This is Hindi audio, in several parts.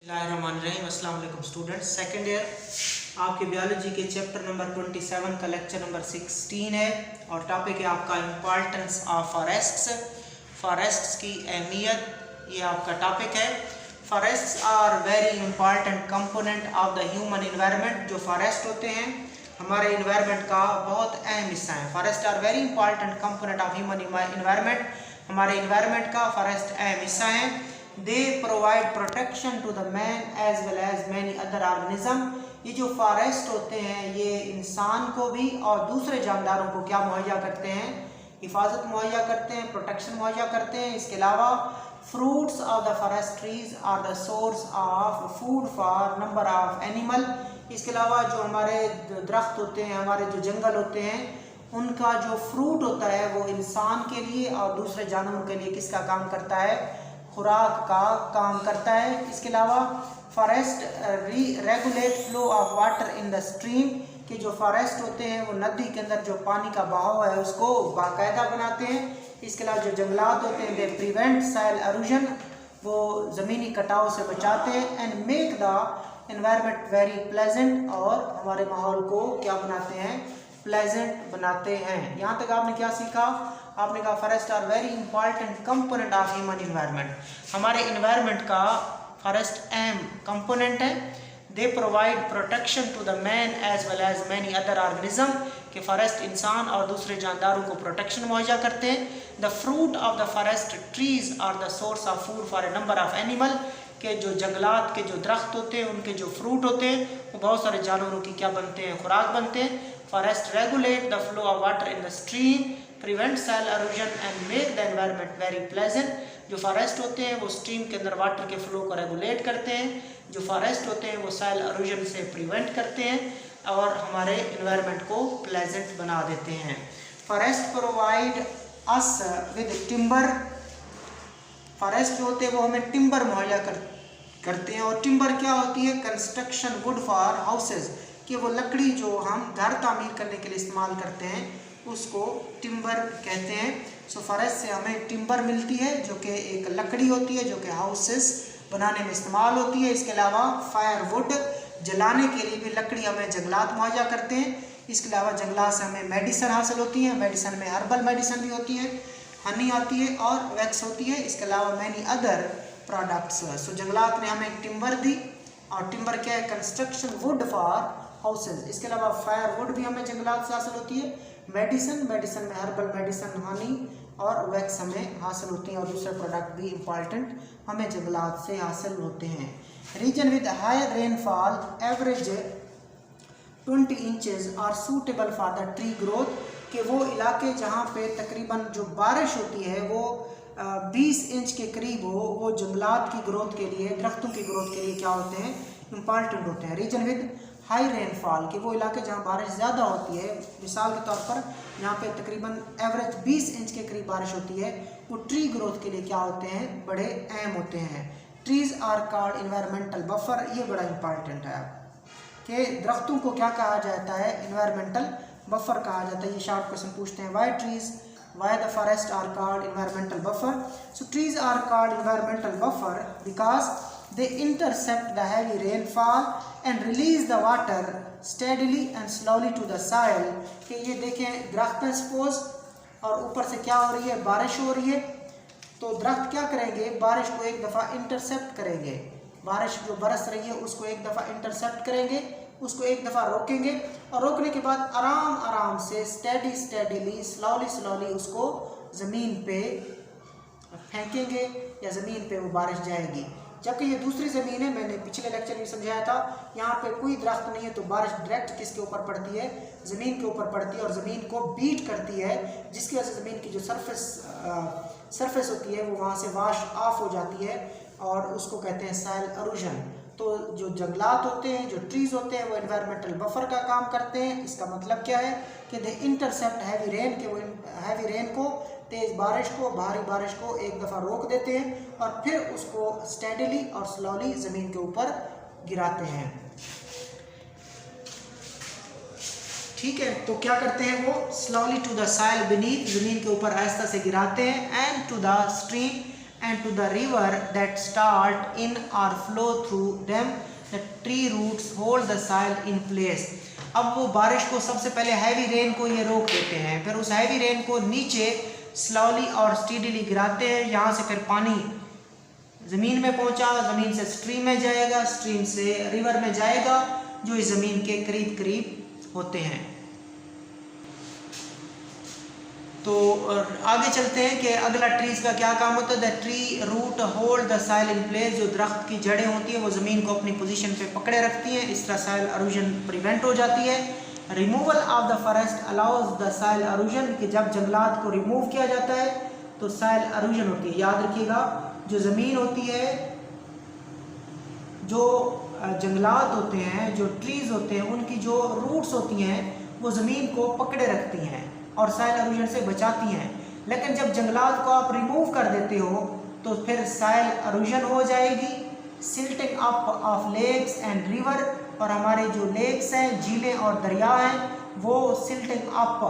बिस्मिल्लाहिर्रहमानिर्रहीम। अस्सलाम वालेकुम स्टूडेंट्स। सेकेंड ईयर आपके बायोलॉजी के चैप्टर नंबर 27 का लेक्चर नंबर 16 है और टॉपिक है आपका इम्पोर्टेंस ऑफ फॉरेस्ट्स। फॉरेस्ट्स की अहमियत, ये आपका टॉपिक है। Forests are very important component of the human environment. जो फॉरेस्ट होते हैं हमारे इन्वायरमेंट का बहुत अहम हिस्सा है। Forest are very important component of human environment. हमारे इन्वायरमेंट का फॉरेस्ट अहम हिस्सा है। They provide protection to the man as well as many other organism। ये जो फॉरेस्ट होते हैं ये इंसान को भी और दूसरे जानदारों को क्या मुहैया करते हैं? हिफाजत मुहैया करते हैं, प्रोटेक्शन मुहैया करते हैं। इसके अलावा fruits of the forest trees are the source of food for number of animal. इसके अलावा जो हमारे दरख्त होते हैं, हमारे जो जंगल होते हैं, उनका जो फ्रूट होता है वो इंसान के लिए और दूसरे जानवरों के लिए किसका काम करता है? खुराक का काम करता है। इसके अलावा forest regulate flow of water in the stream. कि जो फॉरेस्ट होते हैं वो नदी के अंदर जो पानी का बहाव है उसको बाकायदा बनाते हैं। इसके अलावा जो जंगलात होते हैं दे प्रिवेंट सॉइल एरोजन, वो ज़मीनी कटाव से बचाते हैं। And make the environment very pleasant, और हमारे माहौल को क्या बनाते हैं? प्लेजेंट बनाते हैं। यहाँ तक आपने क्या सीखा? आपने कहा forest are very important component of human environment. हमारे इन्वायरमेंट का फॉरेस्ट अहम कंपोनेंट है। They provide protection to the man as well as many other organism. कि फॉरेस्ट इंसान और दूसरे जानदारों को प्रोटेक्शन मुहैया करते हैं। The fruit of the forest trees are the source of food for a number of animal. के जो जंगलात के जो दरख्त होते हैं उनके जो फ्रूट होते हैं वो बहुत सारे जानवरों की क्या बनते हैं? खुराक बनते हैं। Forest regulate the flow of water in the stream, prevent soil halogen and make the environment very pleasant. जो फॉरेस्ट होते हैं वो स्ट्रीम के अंदर वाटर के फ्लो को रेगुलेट करते हैं। जो फॉरेस्ट होते हैं वो सॉइल एरोजन से प्रिवेंट करते हैं और हमारे इन्वायरमेंट को प्लेजेंट बना देते हैं। Forest provide us with timber. Forest जो होते हैं वो हमें टिम्बर मुहैया करते हैं। और टिम्बर क्या होती है? Construction would for houses. कि वो लकड़ी जो हम घर तामीर करने के लिए इस्तेमाल करते हैं उसको टिम्बर कहते हैं। सो फॉरेस्ट से हमें टिम्बर मिलती है जो कि एक लकड़ी होती है जो कि हाउसेस बनाने में इस्तेमाल होती है। इसके अलावा फायरवुड, जलाने के लिए भी लकड़ी हमें जंगलात मुहैया करते हैं। इसके अलावा जंगलात से हमें मेडिसिन हासिल होती है। मेडिसिन में हर्बल मेडिसिन भी होती है, हनी आती है और वैक्स होती है। इसके अलावा मैनी अदर प्रोडक्ट्स। सो जंगलात ने हमें टिम्बर दी, और टिम्बर क्या है? Construction would for houses. इसके अलावा फायरवुड भी हमें जंगलात से हासिल होती है। मेडिसिन में हर्बल मेडिसिन, हनी और वैक्स हमें हासिल होती हैं, और दूसरे प्रोडक्ट भी इंपॉर्टेंट हमें जंगलात से हासिल होते हैं। Region with higher rainfall average 20 inches are suitable for the tree growth. कि वो इलाके जहाँ पे तकरीबन जो बारिश होती है वो 20 इंच के करीब हो, वो जंगलात की ग्रोथ के लिए, दरख्तों की ग्रोथ के लिए क्या होते हैं? इंपॉर्टेंट होते हैं। रीजन विद हाई रेनफॉल, कि वो इलाके जहाँ बारिश ज़्यादा होती है, मिसाल के तौर पर यहाँ पे तकरीबन एवरेज 20 इंच के करीब बारिश होती है, वो ट्री ग्रोथ के लिए क्या होते हैं? बड़े अहम होते हैं। Trees are called environmental buffer. ये बड़ा इंपॉर्टेंट है कि दरख्तों को क्या कहा जाता है? इन्वायरमेंटल बफर कहा जाता है। ये शॉर्ट क्वेश्चन पूछते हैं, why the forest are called environmental buffer. So trees are called environmental buffer because they intercept the heavy rainfall and release the water steadily and slowly to the soil। कि ये देखें दरख्त है सपोज, और ऊपर से क्या हो रही है? बारिश हो रही है। तो दरख्त क्या करेंगे? बारिश को एक दफ़ा इंटरसेप्ट करेंगे। बारिश जो बरस रही है उसको एक दफ़ा इंटरसेप्ट करेंगे, उसको एक दफ़ा रोकेंगे, और रोकने के बाद आराम आराम से स्टेडीली स्लोली उसको ज़मीन पे फेंकेंगे, या ज़मीन पे वो बारिश जाएगी। जबकि ये दूसरी ज़मीन है, मैंने पिछले लेक्चर में समझाया था, यहाँ पे कोई दरख्त नहीं है तो बारिश डायरेक्ट किसके ऊपर पड़ती है? ज़मीन के ऊपर पड़ती है, और ज़मीन को बीट करती है, जिसकी वजह से ज़मीन की जो सरफेस होती है वो वहाँ से वॉश ऑफ हो जाती है, और उसको कहते हैं सॉइल एरोजन। तो जो जंगलात होते हैं, जो ट्रीज होते हैं, वो एनवायरमेंटल बफर का काम करते हैं। इसका मतलब क्या है? कि दे इंटरसेप्ट हैवी रेन, के वो हैवी रेन को, तेज़ बारिश को, भारी बारिश को एक दफ़ा रोक देते हैं और फिर उसको स्टेडीली और स्लोली ज़मीन के ऊपर गिराते हैं। ठीक है, तो क्या करते हैं वो? Slowly to the soil beneath, ज़मीन के ऊपर आहिस्ता से गिराते हैं। And to the stream and to the river that start in or flow through them. The tree roots hold the soil in place. अब वो बारिश को सबसे पहले हैवी रेन को ये रोक देते हैं, फिर उस हैवी रेन को नीचे स्लोली और स्टीडीली गिराते हैं। यहाँ से फिर पानी ज़मीन में पहुँचा, ज़मीन से स्ट्रीम में जाएगा, स्ट्रीम से रिवर में जाएगा, जो इस ज़मीन के करीब करीब होते हैं। तो आगे चलते हैं कि अगला ट्रीज का क्या काम होता है। The tree root hold the soil in place. जो दरख्त की जड़ें होती हैं वो ज़मीन को अपनी पोजीशन पे पकड़े रखती हैं, इस तरह सॉइल अरूजन प्रिवेंट हो जाती है। Removal of the forest allows the soil erosion, कि जब जंगलात को रिमूव किया जाता है तो सॉइल अरूजन होती है। याद रखिएगा, जो ज़मीन होती है, जो जंगलात होते हैं, जो ट्रीज़ होते हैं, उनकी जो रूट्स होती हैं वो ज़मीन को पकड़े रखती हैं और सॉइल अरूजन से बचाती हैं। लेकिन जब जंगलात को आप रिमूव कर देते हो तो फिर सॉइल अरूजन हो जाएगी। Silting up of lakes and river, और हमारे जो लेक्स हैं, झीलें और दरिया हैं, वो सिल्टिंग अप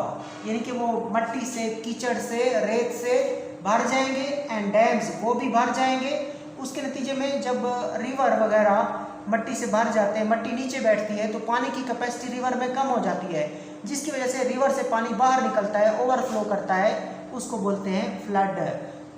यानी कि वो मट्टी से, कीचड़ से, रेत से भर जाएंगे। एंड डैम्स, वो भी भर जाएंगे। उसके नतीजे में जब रिवर वगैरह मट्टी से भर जाते हैं, मट्टी नीचे बैठती है, तो पानी की कैपेसिटी रिवर में कम हो जाती है, जिसकी वजह से रिवर से पानी बाहर निकलता है, ओवरफ्लो करता है, उसको बोलते हैं फ्लड।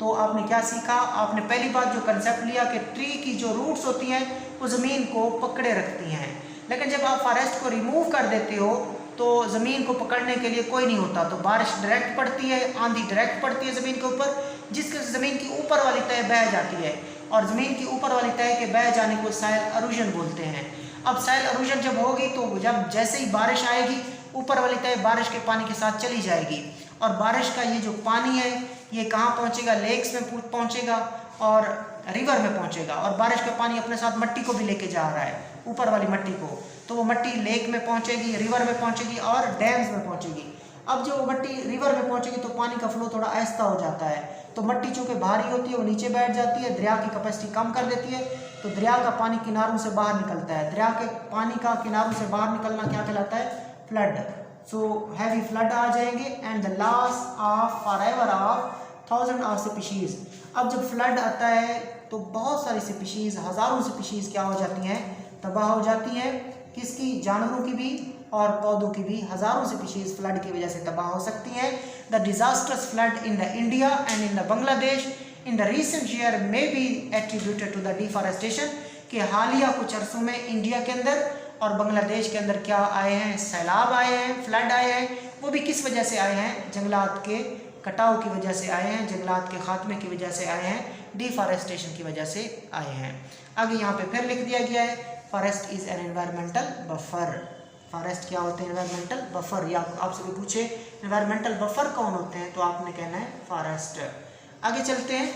तो आपने क्या सीखा? आपने पहली बात जो कंसेप्ट लिया कि ट्री की जो रूट्स होती हैं वो ज़मीन को पकड़े रखती हैं। लेकिन जब आप फॉरेस्ट को रिमूव कर देते हो तो ज़मीन को पकड़ने के लिए कोई नहीं होता, तो बारिश डायरेक्ट पड़ती है, आंधी डायरेक्ट पड़ती है ज़मीन के ऊपर, जिसके ज़मीन की ऊपर वाली तह बह जाती है, और ज़मीन की ऊपर वाली तह के बह जाने को सॉइल अरूजन बोलते हैं। अब सॉइल अरूजन जब होगी तो जब जैसे ही बारिश आएगी, ऊपर वाली तह बारिश के पानी के साथ चली जाएगी, और बारिश का ये जो पानी है ये कहाँ पहुँचेगा? लेक्स में पहुँचेगा और रिवर में पहुँचेगा, और बारिश का पानी अपने साथ मट्टी को भी लेके जा रहा है, ऊपर वाली मट्टी को, तो वो मट्टी लेक में पहुँचेगी, रिवर में पहुँचेगी और डैम्स में पहुँचेगी। अब जो मट्टी रिवर में पहुँचेगी तो पानी का फ्लो थोड़ा आहिस्ता हो जाता है, तो मट्टी चूँकि भारी होती है वो नीचे बैठ जाती है, दरिया की कैपेसिटी कम कर देती है, तो दरिया का पानी किनारों से बाहर निकलता है। दरिया के पानी का किनारों से बाहर निकलना क्या कहलाता है? फ्लड। सो हैवी फ्लड आ जाएंगे and the loss of forever of thousand of species. अब जब फ्लड आता है तो बहुत सारी स्पीशीज, हज़ारों स्पीशीज क्या हो जाती हैं? तबाह हो जाती हैं। किसकी? जानवरों की भी और पौधों की भी। हज़ारों स्पीशीज फ्लड की वजह से तबाह हो सकती हैं। The disasters flood in the India and in the Bangladesh in the recent year may be attributed to the deforestation, कि हालिया कुछ अरसों में इंडिया के अंदर और बांग्लादेश के अंदर क्या आए हैं? सैलाब आए हैं, फ्लड आए हैं। वो भी किस वजह से आए हैं? जंगलात के कटाव की वजह से आए हैं, जंगलात के खात्मे की वजह से आए हैं, डिफॉरेस्टेशन की वजह से आए हैं। आगे यहाँ पे फिर लिख दिया गया है, forest is an environmental buffer. Forest क्या होते हैं? Environmental buffer. या आपसे कोई पूछे एनवायरमेंटल बफर कौन होते हैं, तो आपने कहना है फॉरेस्ट। आगे चलते हैं,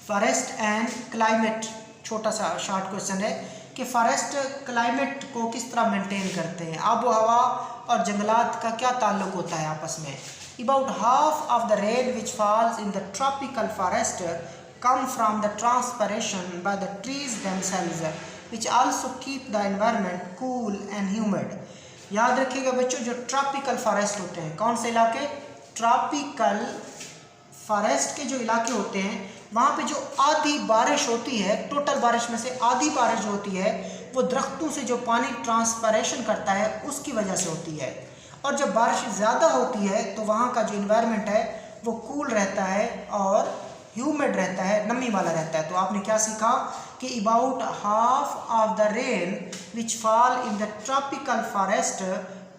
फॉरेस्ट एंड क्लाइमेट। छोटा सा शॉर्ट क्वेश्चन है कि फॉरेस्ट क्लाइमेट को किस तरह मेंटेन करते हैं? आबो हवा और जंगलात का क्या ताल्लुक होता है आपस में? About half of the rain which falls in the tropical forest come from the transpiration by the trees themselves, which also keep the environment cool and humid. याद रखिएगा बच्चों, जो ट्रॉपिकल फॉरेस्ट होते हैं, कौन से इलाके? ट्रॉपिकल फॉरेस्ट के जो इलाके होते हैं वहाँ पे जो आधी बारिश होती है, टोटल बारिश में से आधी बारिश जो होती है वो दरख्तों से जो पानी ट्रांसपरेशन करता है उसकी वजह से होती है। और जब बारिश ज़्यादा होती है तो वहाँ का जो इन्वायरमेंट है वो कूल रहता है और ह्यूमिड रहता है, नमी वाला रहता है। तो आपने क्या सीखा कि about half of the rain which fall in the tropical forest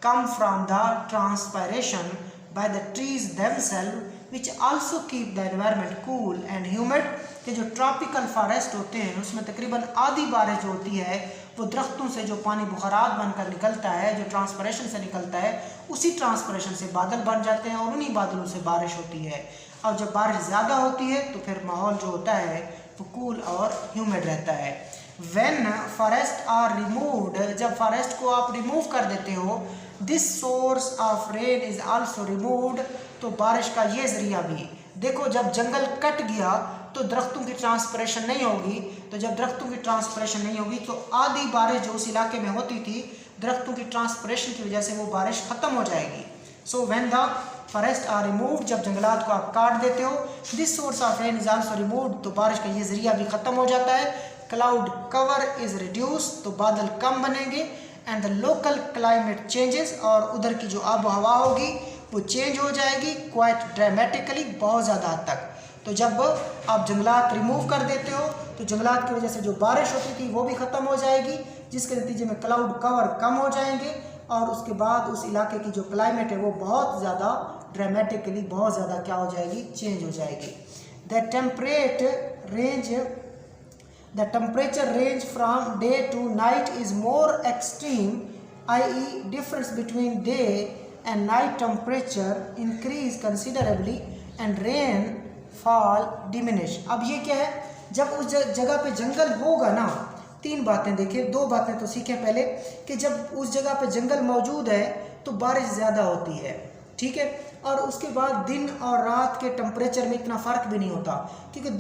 come from the transpiration by the trees themselves which also keep the environment cool and humid. कि जो ट्रॉपिकल फॉरेस्ट होते हैं उसमें तकरीबन आधी बारिश जो होती है वो दरख्तों से जो पानी बुखारात बनकर निकलता है, जो ट्रांसपरेशन से निकलता है, उसी ट्रांसपरेशन से बादल बन जाते हैं और उन्हीं बादलों से बारिश होती है। और जब बारिश ज़्यादा होती है तो फिर माहौल जो होता है वो कूल और ह्यूमिड रहता है। व्हेन फॉरेस्ट आर रिमूव्ड, जब फॉरेस्ट को आप रिमूव कर देते हो, this source of rain is also removed, तो बारिश का ये ज़रिया भी। देखो जब जंगल कट गया तो दरख्तों की ट्रांसपरेशन नहीं होगी, तो जब दरख्तों की ट्रांसपरेशन नहीं होगी तो आधी बारिश जो उस इलाके में होती थी दरख्तों की ट्रांसपरेशन की वजह से वो बारिश ख़त्म हो जाएगी। So when the forest are removed, जब जंगलात को आप काट देते हो। This source of rain is also removed, तो बारिश का ये जरिया भी खत्म हो जाता है। क्लाउड कवर इज रिड्यूस, तो बादल कम बनेंगे। And the local climate changes, और उधर की जो आबो हवा होगी वो चेंज हो जाएगी क्वाइट ड्रामेटिकली, बहुत ज़्यादा हद तक। तो जब आप जंगलात रिमूव कर देते हो तो जंगलात की वजह से जो बारिश होती थी वो भी ख़त्म हो जाएगी, जिसके नतीजे में क्लाउड कवर कम हो जाएंगे और उसके बाद उस इलाके की जो क्लाइमेट है वो बहुत ज़्यादा ड्रामेटिकली, बहुत ज़्यादा क्या हो जाएगी, चेंज हो जाएगी। The temperature range from day to night is more extreme, i.e. difference between day and night temperature increase considerably and rainfall diminish। अब ये क्या है, जब उस जगह पे जंगल होगा ना, तीन बातें देखें, दो बातें तो सीखें पहले कि जब उस जगह पे जंगल मौजूद है तो बारिश ज़्यादा होती है, ठीक है। और उसके बाद दिन और रात के टेम्परेचर में इतना फ़र्क भी नहीं होता, क्योंकि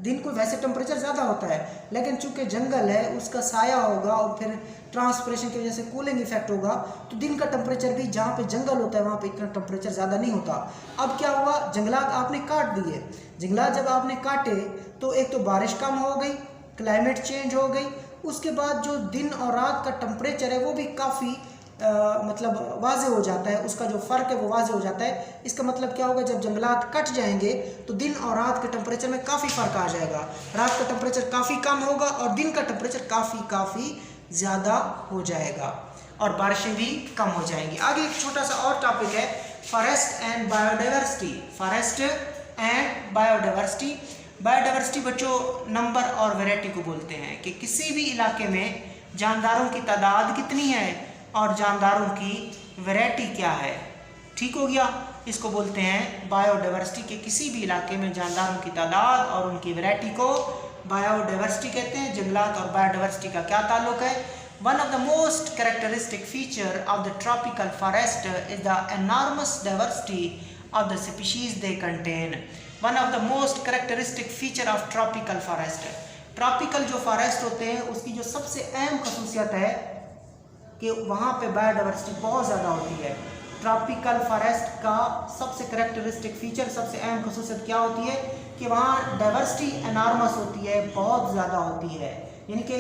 दिन को वैसे टेम्परेचर ज़्यादा होता है, लेकिन चूंकि जंगल है उसका साया होगा और फिर ट्रांसपिरेशन की वजह से कूलिंग इफेक्ट होगा, तो दिन का टेम्परेचर भी जहाँ पे जंगल होता है वहाँ पे इतना टेम्परेचर ज़्यादा नहीं होता। अब क्या हुआ, जंगलात आपने काट दिए, जंगलात जब आपने काटे तो एक तो बारिश कम हो गई, क्लाइमेट चेंज हो गई, उसके बाद जो दिन और रात का टेम्परेचर है वो भी काफ़ी मतलब वाज़े हो जाता है, उसका जो फ़र्क है वो वाज़े हो जाता है। इसका मतलब क्या होगा, जब जंगलात कट जाएंगे तो दिन और रात के टेम्परेचर में काफ़ी फ़र्क आ जाएगा, रात का टेम्परेचर काफ़ी कम होगा और दिन का टेम्परेचर काफ़ी ज़्यादा हो जाएगा और बारिशें भी कम हो जाएंगी। आगे एक छोटा सा और टॉपिक है, forest and biodiversity. Forest and biodiversity, biodiversity बच्चों नंबर और वैरायटी को बोलते हैं कि किसी भी इलाके में जानदारों की तादाद कितनी है और जानदारों की वैरायटी क्या है, ठीक हो गया। इसको बोलते हैं बायोडाइवर्सिटी के किसी भी इलाके में जानदारों की तादाद और उनकी वैरायटी को बायोडाइवर्सिटी कहते हैं। जंगलात और बायोडाइवर्सिटी का क्या ताल्लुक है। One of the most characteristic feature of the tropical forest is the enormous diversity of the species they contain. One of the most characteristic feature of tropical forest, tropical जो फॉरेस्ट होते हैं उसकी जो सबसे अहम खसूसियत है कि वहाँ पे बायोडाइवर्सिटी बहुत ज़्यादा होती है। ट्रॉपिकल फॉरेस्ट का सबसे कैरेक्टरिस्टिक फीचर, सबसे अहम खसूसियत क्या होती है कि वहाँ डाइवर्सिटी एनॉर्मस होती है, बहुत ज़्यादा होती है। यानी कि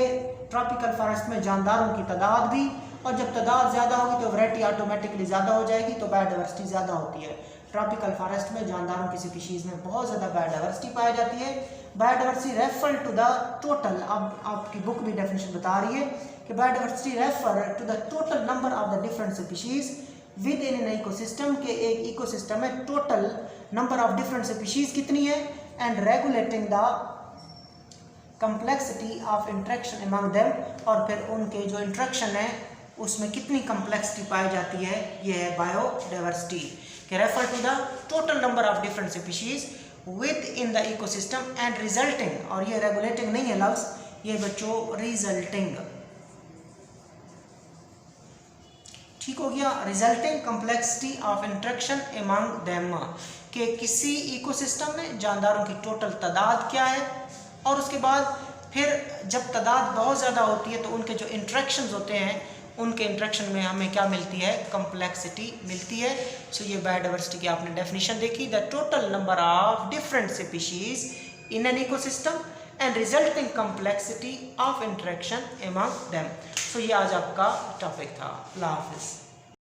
ट्रॉपिकल फॉरेस्ट में जानदारों की तादाद भी, और जब तादाद ज़्यादा होगी तो वैरायटी ऑटोमेटिकली ज़्यादा हो जाएगी, तो बायोडाइवर्सिटी ज़्यादा होती है। ट्रॉपिकल फॉरेस्ट में जानदारों की स्पीशीज़ में बहुत ज़्यादा बायोडाइवर्सिटी पाई जाती है। Biodiversity refer to the total, अब आपकी बुक भी डेफिनेशन बता रही है कि biodiversity refer to the total number of the different species within an ecosystem, के एक इकोसिस्टम में total number of different species कितनी है, and regulating the complexity of interaction among them, और फिर उनके जो इंट्रैक्शन है उसमें कितनी कम्प्लेक्सिटी पाई जाती है, ये है बायोडाइवर्सिटी के refer to the total number of different species within the ecosystem and resulting, और ये रेगुलेटिंग नहीं है लफ्ज़, ये बच्चों रिजल्टिंग, ठीक हो गया। Resulting complexity of interaction among them, कि किसी इकोसिस्टम में जानदारों की टोटल तादाद क्या है, और उसके बाद फिर जब तादाद बहुत ज़्यादा होती है तो उनके जो इंट्रैक्शंस होते हैं उनके इंट्रैक्शन में हमें क्या मिलती है, कम्प्लेक्सिटी मिलती है। सो ये बायोडाइवर्सिटी की आपने डेफिनेशन देखी, the total number of different species in an ecosystem and resulting complexity of interaction among them. So ये आज आपका टॉपिक था। अल्लाह हाफिज़।